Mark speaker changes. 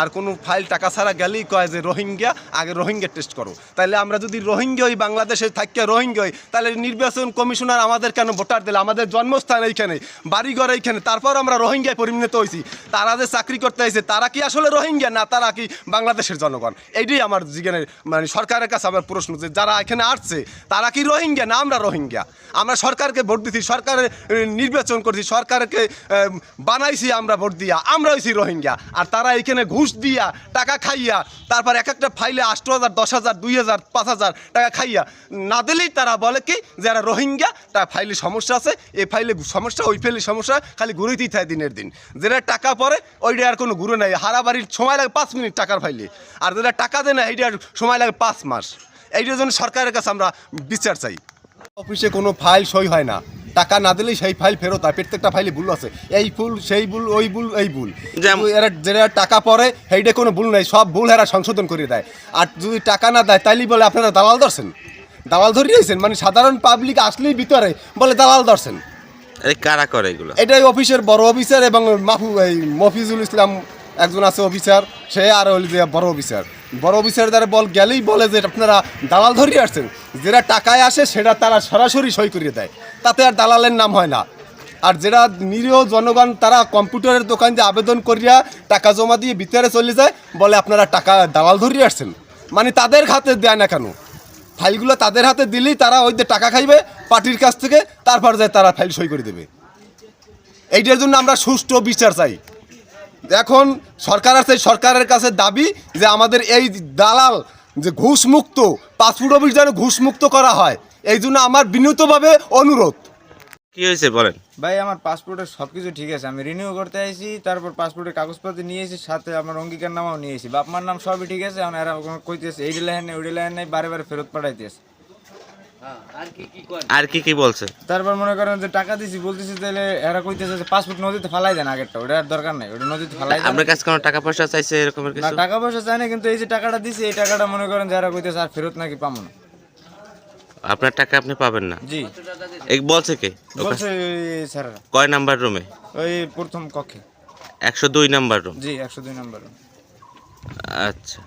Speaker 1: আর কোনো ফাইল টাকা ছাড়া গেলেই কয় যে রোহিঙ্গা, আগে রোহিঙ্গা টেস্ট করো। তাহলে আমরা যদি রোহিঙ্গা হই, বাংলাদেশে থাকিয়া রোহিঙ্গা হই, তাহলে নির্বাচন কমিশনার আমাদের কেন ভোটার দিলে? আমাদের জন্মস্থান এইখানে, বাড়িঘর এইখানে, তারপর আমরা রোহিঙ্গায় পরিণত হয়েছি। তারা যে চাকরি করতে আইছে তারা কি আসলে রোহিঙ্গা, না তারা কি বাংলাদেশের জনগণ? এইটাই আমার জিজ্ঞানের মানে সরকারের কাছে আমার প্রশ্ন, যে যারা এখানে আসছে তারা কি রোহিঙ্গা, না আমরা রোহিঙ্গা? আমরা সরকারকে ভোট দিচ্ছি, সরকারের নির্বাচন করছি, সরকারকে বানাইছি আমরা ভোট দিয়া, আমরা হয়েছি রোহিঙ্গা। আর তারা এইখানে ঘুষ দিয়া, টাকা খাইয়া, তারপর এক একটা ফাইলে 8,000, 10,000, 2,000, 5,000 টাকা খাইয়া না দিলেই তারা বলে কি যে এরা রোহিঙ্গা, তার ফাইলে সমস্যা আছে, এই ফাইলে সমস্যা, ওই ফাইলে সমস্যা, খালি ঘুরেতেই থাকে দিনের দিন। যেটা টাকা পড়ে ওইটা আর কোনো ঘুরে নাই, হারাবাড়ির সময় লাগে 5 মিনিট টাকার ফাইলে, আর যেটা টাকা দেয় না এইটার সময় লাগে 5 মাস। এইটার জন্য সরকারের কাছে আমরা বিচার চাই। অফিসে কোনো ফাইল সই হয় না, টাকা না দিলেই সেই ফাইল ফেরত হয়। প্রত্যেকটা ফাইলে ভুল আছে, এই ভুল, সেই ভুল, ওই ভুল, এই ভুল। এরা যেটা টাকা পড়ে সেইটা কোনো ভুল নেই, সব ভুল এরা সংশোধন করে দেয়। আর যদি টাকা না দেয় তাইলেই বলে আপনারা দালাল ধরছেন, দালাল ধরিয়েছেন। মানে সাধারণ পাবলিক আসলেই ভিতরে বলে দালাল ধরছেন।
Speaker 2: কারা করে এগুলো?
Speaker 1: এটাই অফিসের বড় অফিসার এবং মফিজুল ইসলাম একজন আছে অফিসার, সে আর হল যে বড় অফিসার। বড় অফিসার দ্বারা গেলেই বলে যে আপনারা দালাল ধরিয়ে আসছেন। যেটা টাকায় আসে সেটা তারা সরাসরি সই করিয়ে দেয়, তাতে আর দালালের নাম হয় না। আর যেটা নিরীহ জনগণ, তারা কম্পিউটারের দোকান দিয়ে আবেদন করিয়া টাকা জমা দিয়ে ভিতরে চলে যায়, বলে আপনারা টাকা দালাল ধরিয়ে আসছেন। মানে তাদের হাতে দেয় না কেন? ফাইলগুলো তাদের হাতে দিলেই তারা ওই যে টাকা খাইবে পার্টির কাছ থেকে, তারপর যায় তারা ফাইল সই করে দেবে। এইটার জন্য আমরা সুষ্ঠু বিচার চাই। এখন সরকার আছে, সরকারের কাছে দাবি যে আমাদের এই দালাল যে ঘুষমুক্ত, পাসপোর্ট অফিস যেন ঘুষমুক্ত করা হয়, এই জন্য আমার বিনীতভাবে অনুরোধ।
Speaker 2: কি হয়েছে বলেন
Speaker 3: ভাই? আমার পাসপোর্টের সব কিছু ঠিক আছে, আমি রিনিউ করতে আইছি, তারপর পাসপোর্টের কাগজপত্র নিয়ে এসেছি, সাথে আমার অঙ্গীকার নামাও নিয়ে এসেছি, বাপ মার নাম সবই ঠিক আছে। এখন এরা কইতেছে এই লাইন নেই, ওই লাইন নেই, বারে বারে ফেরত পাঠাইতেছে।
Speaker 2: আর কি কি বলছে?
Speaker 3: তারপর মনে করেন যে টাকা দিছি, বলতেছি তাহলে এরা কইতেছে যে পাসপোর্ট নদীতে ফালাই দেন আগেরটা, ওটা আর দরকার নাই, ওটা নদীতে ফালাই দেন।
Speaker 2: আপনার কাছে কোনো টাকা পয়সা চাইছে এরকমের
Speaker 3: না,
Speaker 2: কিছু?
Speaker 3: টাকা পয়সা চাই না, কিন্তু এই যে টাকাটা দিছি, এই টাকাটা মনে করেন যে এরা কইতেছে আর ফেরত নাকি পাবো না।
Speaker 2: আপনার টাকা আপনি পাবেন না?
Speaker 3: জি।
Speaker 2: এই বলছে কে?
Speaker 3: বলছে স্যারেরা।
Speaker 2: কয় নাম্বার রুমে?
Speaker 3: ওই প্রথম কক্ষে।
Speaker 2: 102 নাম্বার রুম?
Speaker 3: জি, 102 নম্বর।
Speaker 2: আচ্ছা।